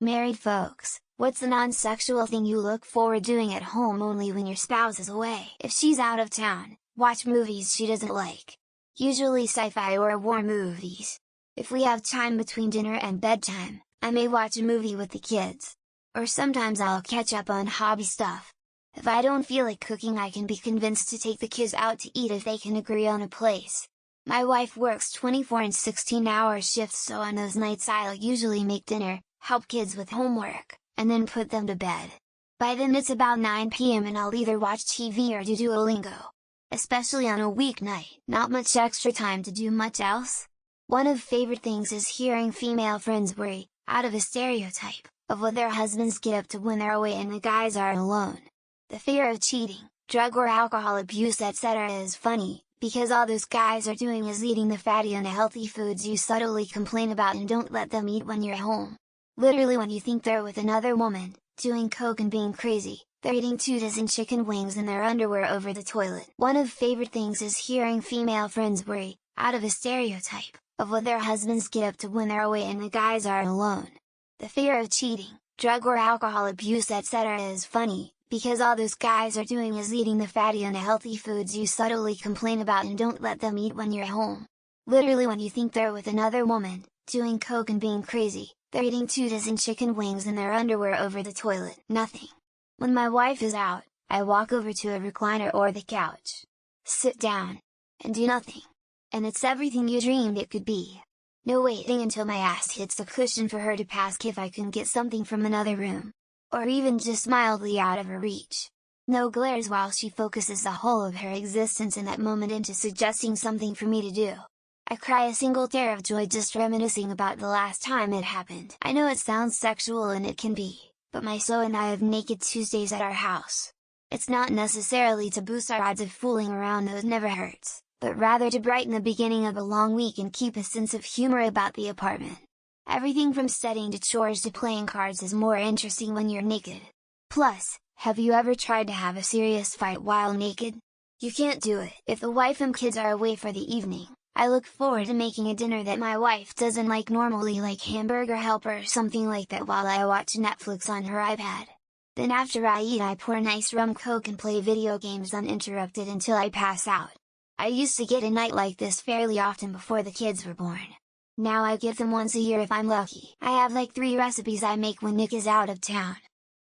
Married folks, what's the non-sexual thing you look forward doing at home only when your spouse is away? If she's out of town, watch movies she doesn't like. Usually sci-fi or war movies. If we have time between dinner and bedtime, I may watch a movie with the kids. Or sometimes I'll catch up on hobby stuff. If I don't feel like cooking, I can be convinced to take the kids out to eat if they can agree on a place. My wife works 24 and 16-hour shifts, so on those nights I'll usually make dinner, help kids with homework, and then put them to bed. By then it's about 9 p.m. and I'll either watch TV or do Duolingo. Especially on a weeknight, not much extra time to do much else. One of favorite things is hearing female friends worry, out of a stereotype, of what their husbands get up to when they're away and the guys are alone. The fear of cheating, drug or alcohol abuse etc. is funny, because all those guys are doing is eating the fatty and healthy foods you subtly complain about and don't let them eat when you're home. Literally, when you think they're with another woman, doing coke and being crazy, they're eating 2 dozen chicken wings in their underwear over the toilet. One of favorite things is hearing female friends worry, out of a stereotype, of what their husbands get up to when they're away and the guys are alone. The fear of cheating, drug or alcohol abuse etc. is funny, because all those guys are doing is eating the fatty and healthy foods you subtly complain about and don't let them eat when you're home. Literally, when you think they're with another woman, doing coke and being crazy, they're eating 2 dozen chicken wings in their underwear over the toilet. Nothing. When my wife is out, I walk over to a recliner or the couch, sit down, and do nothing. And it's everything you dreamed it could be. No waiting until my ass hits the cushion for her to ask if I can get something from another room. Or even just mildly out of her reach. No glares while she focuses the whole of her existence in that moment into suggesting something for me to do. I cry a single tear of joy just reminiscing about the last time it happened. I know it sounds sexual, and it can be, but my so and I have Naked Tuesdays at our house. It's not necessarily to boost our odds of fooling around, those never hurts, but rather to brighten the beginning of a long week and keep a sense of humor about the apartment. Everything from studying to chores to playing cards is more interesting when you're naked. Plus, have you ever tried to have a serious fight while naked? You can't do it. If the wife and kids are away for the evening, I look forward to making a dinner that my wife doesn't like normally, like Hamburger Helper or something like that, while I watch Netflix on her iPad. Then after I eat, I pour nice rum coke and play video games uninterrupted until I pass out. I used to get a night like this fairly often before the kids were born. Now I get them once a year if I'm lucky. I have like 3 recipes I make when Nick is out of town.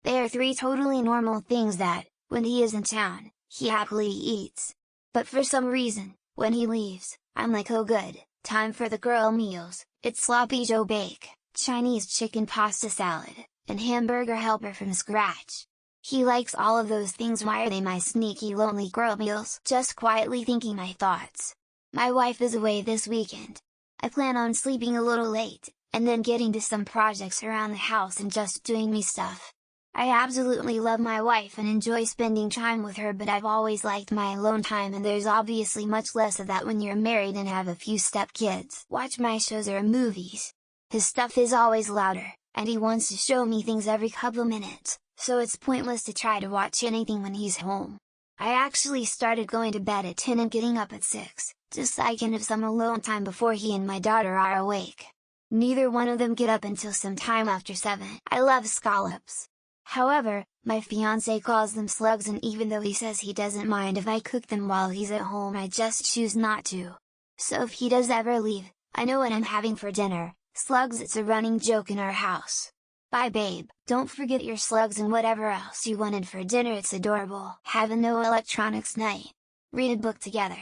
They are 3 totally normal things that, when he is in town, he happily eats. But for some reason, when he leaves, I'm like, oh good, time for the girl meals. It's sloppy Joe bake, Chinese chicken pasta salad, and Hamburger Helper from scratch. He likes all of those things. Why are they my sneaky lonely girl meals? Just quietly thinking my thoughts. My wife is away this weekend. I plan on sleeping a little late, and then getting to some projects around the house and just doing me stuff. I absolutely love my wife and enjoy spending time with her, but I've always liked my alone time, and there's obviously much less of that when you're married and have a few stepkids. Watch my shows or movies. His stuff is always louder, and he wants to show me things every couple minutes, so it's pointless to try to watch anything when he's home. I actually started going to bed at 10 and getting up at 6. Just so I can have some alone time before he and my daughter are awake. Neither one of them get up until some time after 7. I love scallops. However, my fiancé calls them slugs, and even though he says he doesn't mind if I cook them while he's at home, I just choose not to. So if he does ever leave, I know what I'm having for dinner, slugs. It's a running joke in our house. Bye babe, don't forget your slugs and whatever else you wanted for dinner. It's adorable. Have a no electronics night. Read a book together.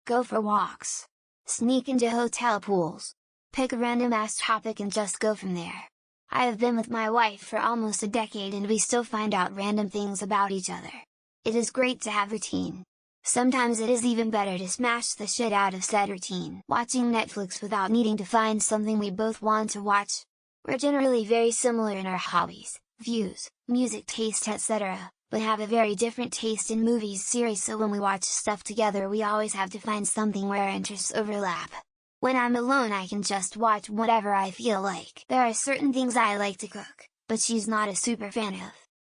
Go for walks. Sneak into hotel pools. Pick a random ass topic and just go from there. I have been with my wife for almost a decade and we still find out random things about each other. It is great to have routine. Sometimes it is even better to smash the shit out of said routine. Watching Netflix without needing to find something we both want to watch. We're generally very similar in our hobbies, views, music taste etc. But have a very different taste in movies series, so when we watch stuff together we always have to find something where our interests overlap. When I'm alone I can just watch whatever I feel like. There are certain things I like to cook, but she's not a super fan of.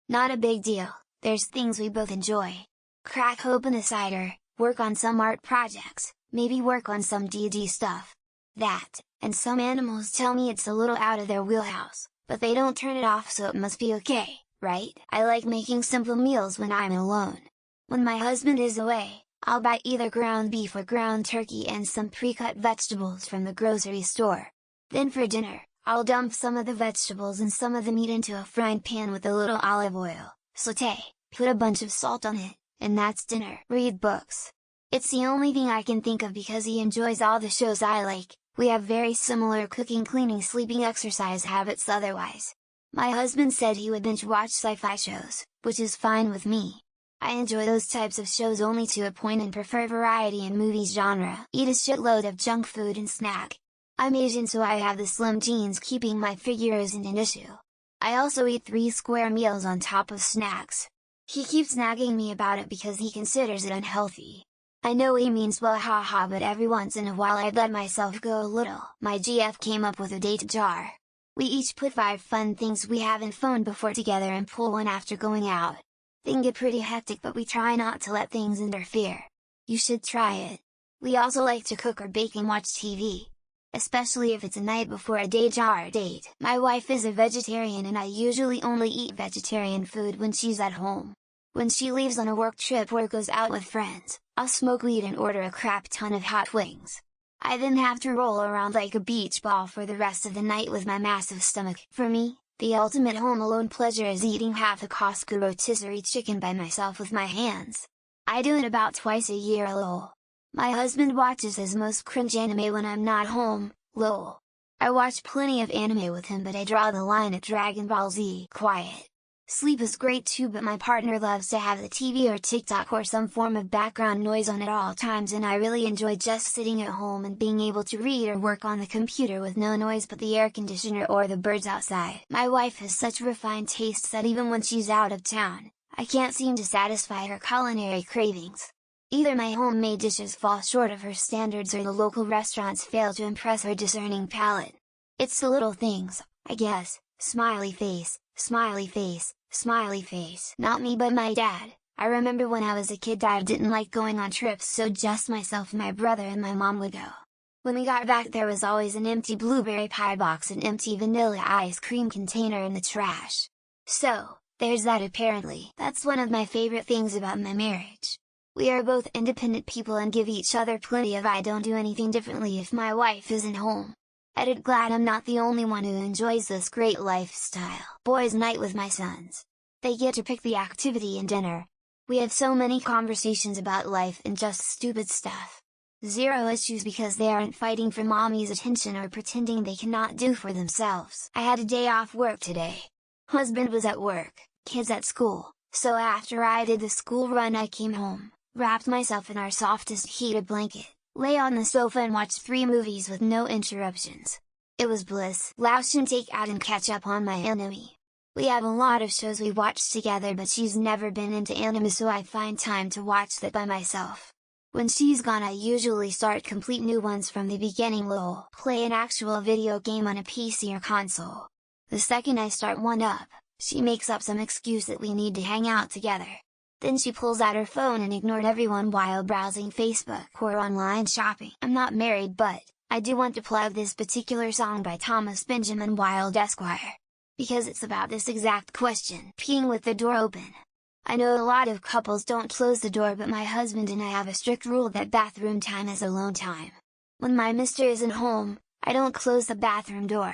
Not a big deal, there's things we both enjoy. Crack open a cider, work on some art projects, maybe work on some D&D stuff. That, and some animals tell me it's a little out of their wheelhouse, but they don't turn it off, so it must be okay, right? I like making simple meals when I'm alone. When my husband is away, I'll buy either ground beef or ground turkey and some pre-cut vegetables from the grocery store. Then for dinner, I'll dump some of the vegetables and some of the meat into a frying pan with a little olive oil, sauté, put a bunch of salt on it, and that's dinner. Read books. It's the only thing I can think of because he enjoys all the shows I like. We have very similar cooking, cleaning, sleeping, exercise habits otherwise. My husband said he would binge watch sci-fi shows, which is fine with me. I enjoy those types of shows only to a point and prefer variety in movies genre. Eat a shitload of junk food and snack. I'm Asian, so I have the slim jeans, keeping my figure isn't an issue. I also eat 3 square meals on top of snacks. He keeps nagging me about it because he considers it unhealthy. I know he means well, haha, but every once in a while I'd let myself go a little. My GF came up with a date jar. We each put 5 fun things we haven't phoned before together and pull one after going out. Things get pretty hectic, but we try not to let things interfere. You should try it. We also like to cook or bake and watch TV. Especially if it's a night before a day jar date. My wife is a vegetarian and I usually only eat vegetarian food when she's at home. When she leaves on a work trip or goes out with friends, I'll smoke weed and order a crap ton of hot wings. I then have to roll around like a beach ball for the rest of the night with my massive stomach. For me, the ultimate home alone pleasure is eating half a Costco rotisserie chicken by myself with my hands. I do it about twice a year, lol. My husband watches his most cringe anime when I'm not home, lol. I watch plenty of anime with him, but I draw the line at Dragon Ball Z. Quiet. Sleep is great too, but my partner loves to have the TV or TikTok or some form of background noise on at all times, and I really enjoy just sitting at home and being able to read or work on the computer with no noise but the air conditioner or the birds outside. My wife has such refined tastes that even when she's out of town, I can't seem to satisfy her culinary cravings. Either my homemade dishes fall short of her standards or the local restaurants fail to impress her discerning palate. It's the little things, I guess. Smiley face, smiley face, smiley face. Not me, but my dad. I remember when I was a kid, I didn't like going on trips, so just myself, my brother and my mom would go. When we got back, there was always an empty blueberry pie box and empty vanilla ice cream container in the trash. So, there's that. Apparently, that's one of my favorite things about my marriage. We are both independent people and give each other plenty of I don't do anything differently if my wife isn't home. Edit. Glad I'm not the only one who enjoys this great lifestyle. Boys' night with my sons. They get to pick the activity and dinner. We have so many conversations about life and just stupid stuff. Zero issues because they aren't fighting for mommy's attention or pretending they cannot do for themselves. I had a day off work today. Husband was at work, kids at school, so after I did the school run I came home, wrapped myself in our softest heated blanket, lay on the sofa and watched 3 movies with no interruptions. It was bliss. Lausch and take out and catch up on my anime. We have a lot of shows we watch together, but she's never been into anime, so I find time to watch that by myself. When she's gone I usually start complete new ones from the beginning, lol. Play an actual video game on a PC or console. The second I start one up, she makes up some excuse that we need to hang out together. Then she pulls out her phone and ignored everyone while browsing Facebook or online shopping. I'm not married, but I do want to plug this particular song by Thomas Benjamin Wild Esquire. Because it's about this exact question, peeing with the door open. I know a lot of couples don't close the door, but my husband and I have a strict rule that bathroom time is alone time. When my mister isn't home, I don't close the bathroom door.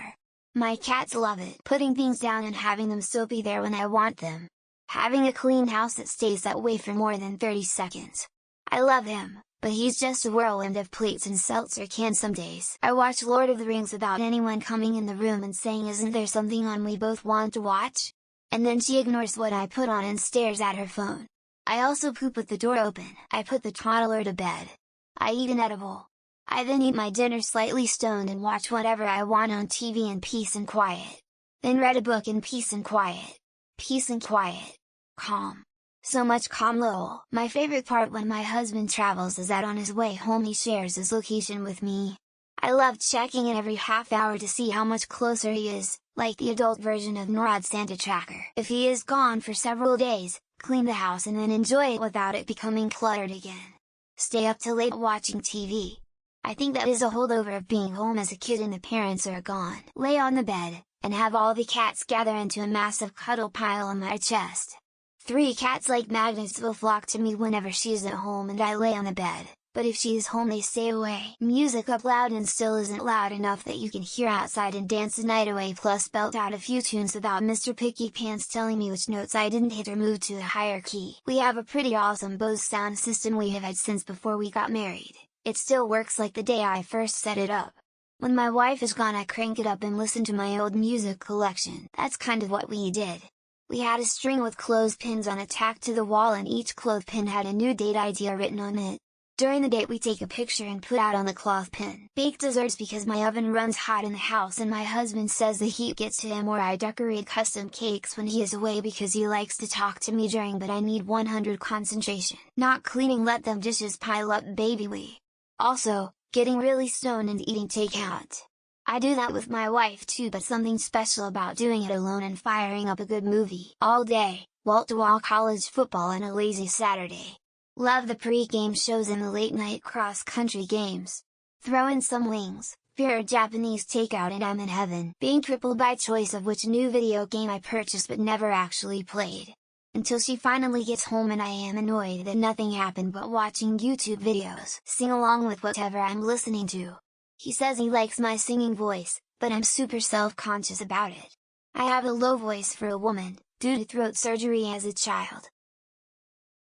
My cats love it, putting things down and having them still be there when I want them. Having a clean house that stays that way for more than 30 seconds. I love him, but he's just a whirlwind of plates and seltzer cans some days. I watch Lord of the Rings without anyone coming in the room and saying, "Isn't there something on we both want to watch?" And then she ignores what I put on and stares at her phone. I also poop with the door open. I put the toddler to bed. I eat an edible. I then eat my dinner slightly stoned and watch whatever I want on TV in peace and quiet. Then read a book in peace and quiet. Peace and quiet. Calm. So much calm, lol. My favorite part when my husband travels is that on his way home he shares his location with me. I love checking it every half hour to see how much closer he is, like the adult version of NORAD Santa Tracker. If he is gone for several days, clean the house and then enjoy it without it becoming cluttered again. Stay up till late watching TV. I think that is a holdover of being home as a kid and the parents are gone. Lay on the bed, and have all the cats gather into a massive cuddle pile on my chest. 3 cats like magnets will flock to me whenever she's at home and I lay on the bed, but if she is home they stay away. Music up loud and still isn't loud enough that you can hear outside and dance the night away, plus belt out a few tunes without Mr. Picky Pants telling me which notes I didn't hit or move to a higher key. We have a pretty awesome Bose sound system we have had since before we got married. It still works like the day I first set it up. When my wife is gone I crank it up and listen to my old music collection. That's kind of what we did. We had a string with clothespins on it tacked to the wall and each clothespin had a new date idea written on it. During the date we take a picture and put out on the clothespin. Bake desserts because my oven runs hot in the house and my husband says the heat gets to him, or I decorate custom cakes when he is away because he likes to talk to me during, but I need 100 concentration. Not cleaning, let them dishes pile up baby. We also, getting really stoned and eating takeout. I do that with my wife too, but something special about doing it alone and firing up a good movie all day, wall-to-wall college football and a lazy Saturday. Love the pre-game shows and the late-night cross-country games. Throw in some wings, beer or Japanese takeout and I'm in heaven. Being crippled by choice of which new video game I purchased but never actually played. Until she finally gets home and I am annoyed that nothing happened but watching YouTube videos. Sing along with whatever I'm listening to. He says he likes my singing voice, but I'm super self-conscious about it. I have a low voice for a woman, due to throat surgery as a child.